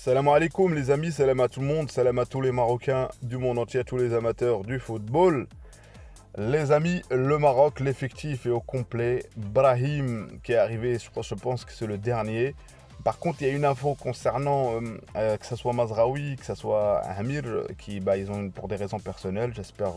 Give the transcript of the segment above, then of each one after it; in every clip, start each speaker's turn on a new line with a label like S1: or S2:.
S1: Salam alaikum les amis, salam à tout le monde, salam à tous les Marocains du monde entier, à tous les amateurs du football. Les amis, le Maroc, l'effectif est au complet. Brahim qui est arrivé, je pense que c'est le dernier. Par contre, il y a une info concernant que ce soit Mazraoui, que ce soit Amir, qui ils ont pour des raisons personnelles. J'espère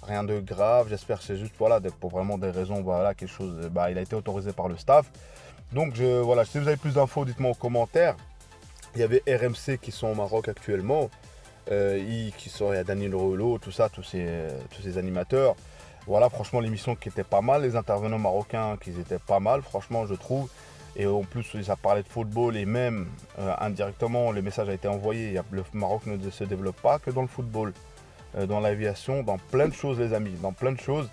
S1: rien de grave. J'espère que c'est juste voilà, pour vraiment des raisons, voilà, quelque chose. Il a été autorisé par le staff. Donc voilà, si vous avez plus d'infos, dites-moi en commentaire. Il y avait RMC qui sont au Maroc actuellement. Il y a Daniel Rollo, tout ça, tous ces animateurs. Voilà, franchement, l'émission qui était pas mal. Les intervenants marocains qui étaient pas mal, franchement, je trouve. Et en plus, ils ont parlé de football et même indirectement, le message a été envoyé. Le Maroc ne se développe pas que dans le football, dans l'aviation, dans plein de choses, les amis, dans plein de choses.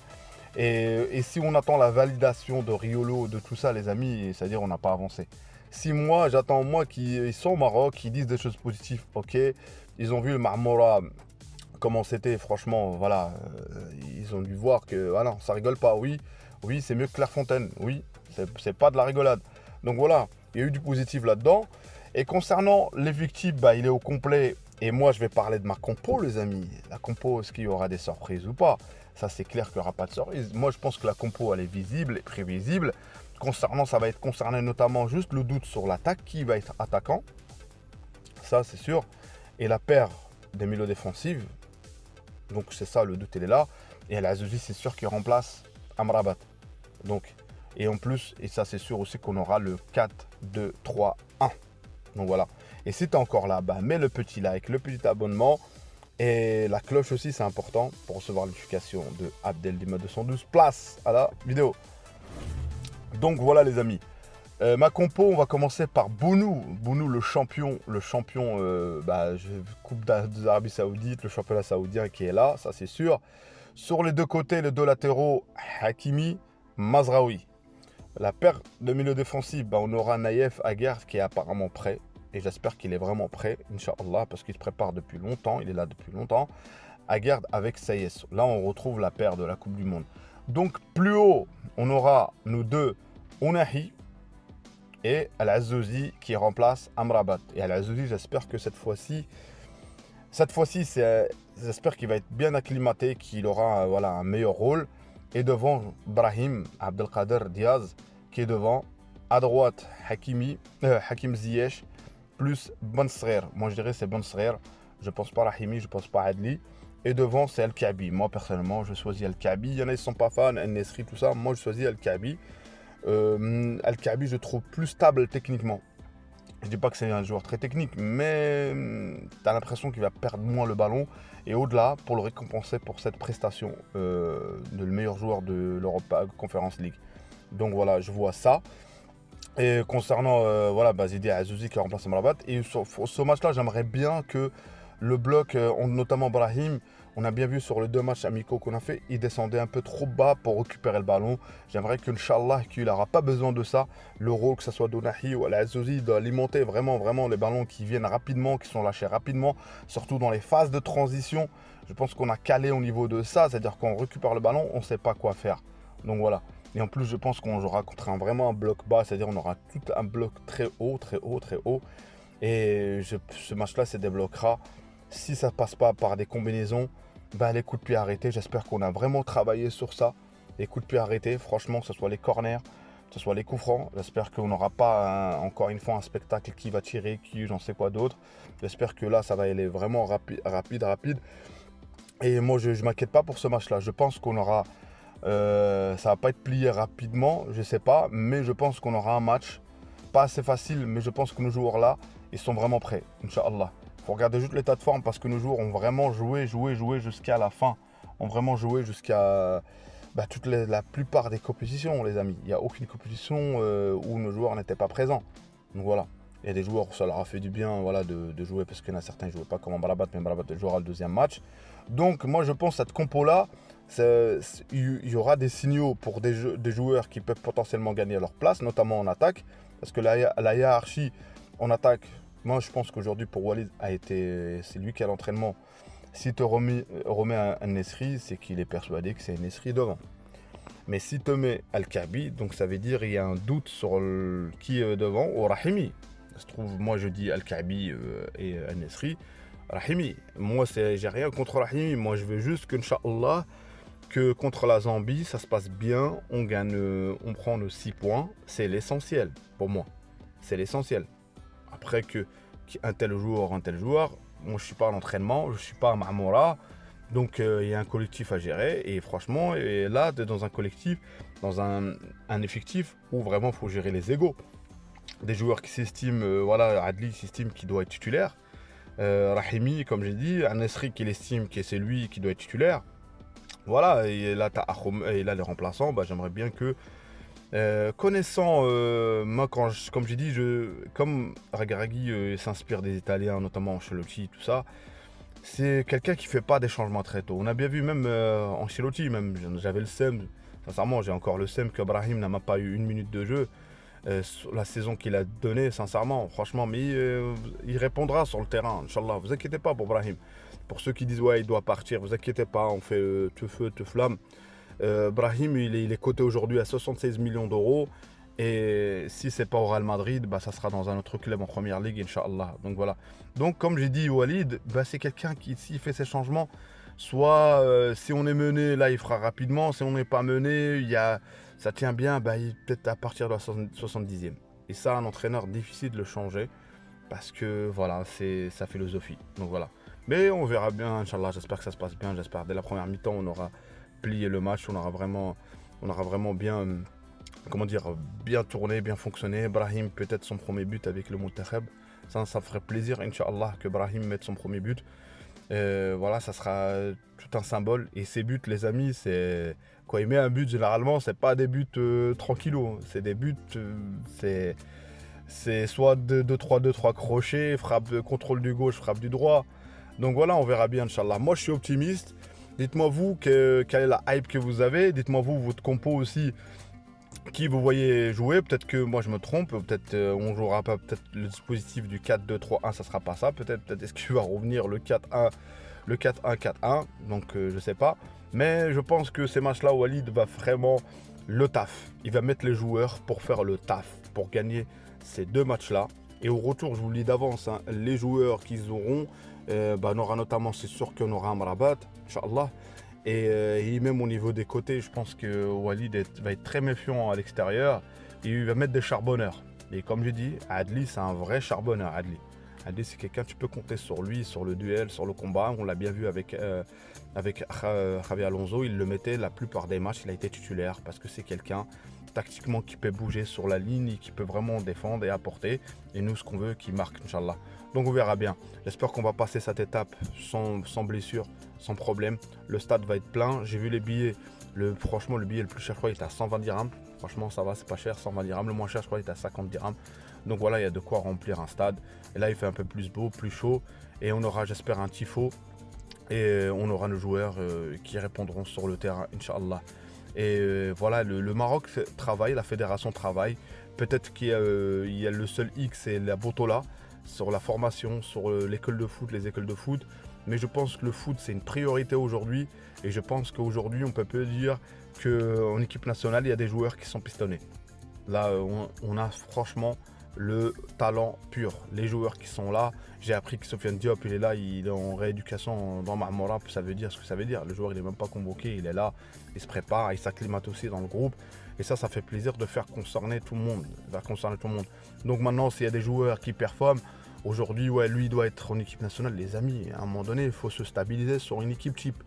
S1: Et si on attend la validation de Riolo, de tout ça, les amis, c'est-à-dire on n'a pas avancé. Si moi, j'attends moi qu'ils sont au Maroc, qu'ils disent des choses positives, ok. Ils ont vu le Marmora, comment c'était, franchement, voilà. Ils ont dû voir que, ah non, ça rigole pas, oui. Oui, c'est mieux que Clairefontaine, oui. C'est pas de la rigolade. Donc voilà, il y a eu du positif là-dedans. Et concernant l'effectif, il est au complet. Et moi, je vais parler de ma compo, les amis. La compo, est-ce qu'il y aura des surprises ou pas? Ça, c'est clair qu'il n'y aura pas de surprise. Moi, je pense que la compo, elle est visible et prévisible. Ça va être concerné notamment juste le doute sur l'attaque, qui va être attaquant. Ça, c'est sûr. Et la paire des milieux défensifs. Donc, c'est ça, le doute, il est là. Et El Azzouzi, c'est sûr qu'il remplace Amrabat. Donc, et en plus, et ça, c'est sûr aussi qu'on aura le 4-2-3-1. Donc voilà. Et si tu es encore là, mets le petit like, le petit abonnement. Et la cloche aussi, c'est important pour recevoir notification de Abdel Dima 212. Place à la vidéo. Donc voilà les amis. Ma compo, on va commencer par Bounou. Bounou, le champion, Coupe d'Arabie Saoudite, le championnat saoudien qui est là, ça c'est sûr. Sur les deux côtés, les deux latéraux, Hakimi, Mazraoui. La paire de milieu défensif, on aura Naïef Aguerd qui est apparemment prêt. Et j'espère qu'il est vraiment prêt, Inch'Allah, parce qu'il se prépare depuis longtemps, il est là depuis longtemps. Aguerd avec Sayes. Là, on retrouve la paire de la Coupe du Monde. Donc, plus haut, on aura nous deux, Ounahi et Al Azzouzi qui remplace Amrabat. Et Al Azzouzi, j'espère que cette fois-ci, j'espère qu'il va être bien acclimaté, qu'il aura un meilleur rôle. Et devant, Brahim Abdelkader Diaz qui est devant. À droite, Hakim Ziyech plus Ben Srer. Moi, je dirais c'est Ben Srer. Je pense pas Rahimi, je pense pas Adli. Et devant, c'est Al-Kaabi. Moi, personnellement, je choisis Al-Kaabi. Il y en a qui ne sont pas fans, Al-Nesri, tout ça. Moi, je choisis Al-Kaabi. Al-Kaabi, je trouve plus stable techniquement. Je dis pas que c'est un joueur très technique, mais tu as l'impression qu'il va perdre moins le ballon. Et au-delà, pour le récompenser pour cette prestation de le meilleur joueur de l'Europa Conference League. Donc voilà, je vois ça. Et concernant Zidi Azzouzi qui remplace Amrabat. Et sur ce match-là, j'aimerais bien que le bloc, notamment Brahim, on a bien vu sur les deux matchs amicaux qu'on a fait, il descendait un peu trop bas pour récupérer le ballon. J'aimerais qu'Inch'Allah, qu'il n'aura pas besoin de ça. Le rôle, que ce soit d'Ounahi ou Al-Azzouzi, d'alimenter vraiment les ballons qui viennent rapidement, qui sont lâchés rapidement, surtout dans les phases de transition. Je pense qu'on a calé au niveau de ça, c'est-à-dire qu'on récupère le ballon, on ne sait pas quoi faire. Donc voilà. Et en plus, je pense qu'on jouera contre vraiment un bloc bas, c'est-à-dire on aura tout un bloc très haut. Et ce match-là se débloquera. Si ça ne passe pas par des combinaisons, les coups de pied arrêtés, j'espère qu'on a vraiment travaillé sur ça. Les coups de pied arrêtés, franchement, que ce soit les corners, que ce soit les coups francs. J'espère qu'on n'aura pas, encore une fois, un spectacle qui va tirer, qui j'en sais quoi d'autre. J'espère que là, ça va aller vraiment rapide. Et moi, je ne m'inquiète pas pour ce match-là. Je pense qu'on aura... ça va pas être plié rapidement, je sais pas, mais je pense qu'on aura un match pas assez facile, mais je pense que nos joueurs là, ils sont vraiment prêts, Inch'Allah. Faut regarder juste l'état de forme parce que nos joueurs ont vraiment joué jusqu'à la fin, ont vraiment joué jusqu'à la plupart des compétitions, les amis. Il n'y a aucune compétition où nos joueurs n'étaient pas présents. Donc voilà. Il y a des joueurs, ça leur a fait du bien de jouer parce qu'il y en a certains qui ne jouaient pas comme Amrabat, mais Amrabat jouera le deuxième match. Donc moi je pense cette compo-là, il y aura des signaux pour des joueurs qui peuvent potentiellement gagner leur place, notamment en attaque. Parce que la hiérarchie en attaque, moi je pense qu'aujourd'hui pour Walid, c'est lui qui a l'entraînement. Si tu remet un Nesri, c'est qu'il est persuadé que c'est un Nesri devant. Mais si tu mets Al-Kaabi, donc ça veut dire qu'il y a un doute sur qui est devant, ou Rahimi. Ça se trouve, moi je dis Al-Kaabi et Al-Nesri. Rahimi, moi j'ai rien contre Rahimi, moi je veux juste qu'Inch'Allah, que contre la Zambie, ça se passe bien, on gagne, on prend nos 6 points, c'est l'essentiel pour moi. C'est l'essentiel. Après qu'un tel joueur, moi je suis pas à l'entraînement, je suis pas à Marmora, donc il y a un collectif à gérer et franchement, et là, tu es dans un collectif, dans un effectif où vraiment il faut gérer les égos. Des joueurs qui s'estiment, voilà, Adli s'estime qu'il doit être titulaire. Rahimi, comme j'ai dit, Nesri qui l'estime que c'est lui qui doit être titulaire. Voilà, et là, et là les remplaçants, bah, j'aimerais bien que, connaissant, moi, comme j'ai dit, comme Regragui s'inspire des Italiens, notamment Ancelotti, tout ça, c'est quelqu'un qui fait pas des changements très tôt. On a bien vu même Ancelotti, même j'avais le seum, sincèrement, j'ai encore le seum que Brahim n'a même pas eu une minute de jeu. La saison qu'il a donnée, sincèrement, franchement, mais il répondra sur le terrain, Inch'Allah. Vous inquiétez pas pour Brahim. Pour ceux qui disent ouais, il doit partir, vous inquiétez pas, on fait tout feu, tout flamme. Brahim, il est coté aujourd'hui à 76 millions d'euros. Et si c'est pas au Real Madrid, bah, ça sera dans un autre club en première ligue, Inch'Allah. Donc voilà. Donc comme j'ai dit, Walid, bah, c'est quelqu'un qui, s'il fait ses changements, soit si on est mené, là il fera rapidement. Si on n'est pas mené, ça tient bien, bah, peut-être à partir de la 70e. Et ça, un entraîneur, difficile de le changer. Parce que voilà, c'est sa philosophie. Donc voilà. Mais on verra bien, Inch'Allah. J'espère que ça se passe bien. J'espère dès la première mi-temps, on aura plié le match. On aura vraiment bien, comment dire, bien tourné, bien fonctionné. Brahim, peut-être son premier but avec le Mountakhab. Ça ferait plaisir, Inch'Allah, que Brahim mette son premier but. Voilà, ça sera tout un symbole. Et ces buts, les amis, c'est quand il met un but, généralement, c'est pas des buts tranquillos. C'est des buts, c'est soit 2-3 crochets, frappe, contrôle du gauche, frappe du droit. Donc voilà, on verra bien, Inch'Allah. Moi, je suis optimiste. Dites-moi vous quelle est la hype que vous avez. Dites-moi vous votre compo aussi, qui vous voyez jouer. Peut-être que moi je me trompe. Peut-être on jouera pas peut-être le dispositif du 4-2-3-1, ça sera pas ça. Peut-être est-ce qu'il va revenir le 4-1, le 4-1-4-1. Donc je sais pas. Mais je pense que ces matchs-là, Walid va vraiment le taf. Il va mettre les joueurs pour faire le taf, pour gagner ces 2 matchs-là. Et au retour, je vous le dis d'avance, hein, les joueurs qu'ils auront, on aura notamment, c'est sûr qu'on aura un Amrabat, Inch'Allah. Et même au niveau des côtés, je pense que Walid va être très méfiant à l'extérieur. Et il va mettre des charbonneurs. Et comme j'ai dit, Adli, c'est un vrai charbonneur, Adli. Adli, c'est quelqu'un, tu peux compter sur lui, sur le duel, sur le combat. On l'a bien vu avec Javi Alonso. Il le mettait la plupart des matchs, il a été titulaire parce que c'est quelqu'un tactiquement qui peut bouger sur la ligne et qui peut vraiment défendre et apporter. Et nous, ce qu'on veut, qui marque, Inch'Allah. Donc on verra bien. J'espère qu'on va passer cette étape sans blessure, sans problème. Le stade va être plein. J'ai vu les billets. Franchement, le billet le plus cher, je crois, il est à 120 dirhams. Franchement, ça va, c'est pas cher, 120 dirhams. Le moins cher, je crois, il est à 50 dirhams. Donc voilà, il y a de quoi remplir un stade. Et là, il fait un peu plus beau, plus chaud. Et on aura, j'espère, un tifo. Et on aura nos joueurs qui répondront sur le terrain, Inch'Allah. Et voilà, le Maroc travaille, la fédération travaille. Peut-être qu'il y a le seul X, c'est la Botola, sur la formation, sur l'école de foot, les écoles de foot. Mais je pense que le foot, c'est une priorité aujourd'hui. Et je pense qu'aujourd'hui, on peut dire qu'en équipe nationale, il y a des joueurs qui sont pistonnés. Là, on a franchement le talent pur. Les joueurs qui sont là, j'ai appris que Sofiane Diop, il est là, il est en rééducation dans Marmora, ça veut dire ce que ça veut dire. Le joueur, il n'est même pas convoqué, il est là, il se prépare, il s'acclimate aussi dans le groupe. Et ça fait plaisir de faire concerner tout le monde. Donc maintenant, s'il y a des joueurs qui performent, aujourd'hui, ouais, lui, il doit être en équipe nationale. Les amis, à un moment donné, il faut se stabiliser sur une équipe type.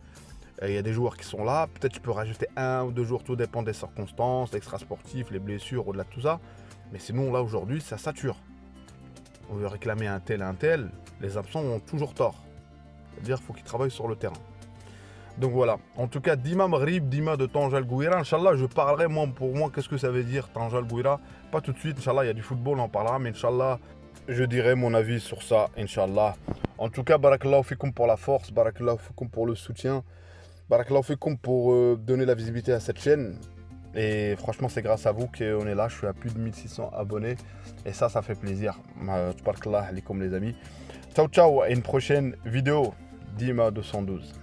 S1: Il y a des joueurs qui sont là, peut-être tu peux rajouter 1 ou 2 jours, tout dépend des circonstances, l'extra-sportif, les blessures, au-delà de tout ça. Mais sinon, là, aujourd'hui, ça sature. On veut réclamer un tel, les absents ont toujours tort. C'est-à-dire qu'il faut qu'ils travaillent sur le terrain. Donc voilà. En tout cas, Dima Maghrib, Dima de Tanja El Gouira. Inch'Allah, je parlerai, pour moi, qu'est-ce que ça veut dire, Tanja El Gouira. Pas tout de suite, Inch'Allah, il y a du football, on en parlera. Mais Inch'Allah, je dirai mon avis sur ça, Inch'Allah. En tout cas, Barakallahu Fikoum pour la force, Barakallahu Fikoum pour le soutien. Barakallahu Fikoum pour donner la visibilité à cette chaîne. Et franchement, c'est grâce à vous qu'on est là. Je suis à plus de 1600 abonnés. Et ça fait plaisir. Barakallahu alaikum les amis. Ciao, ciao. À une prochaine vidéo. Dima 212.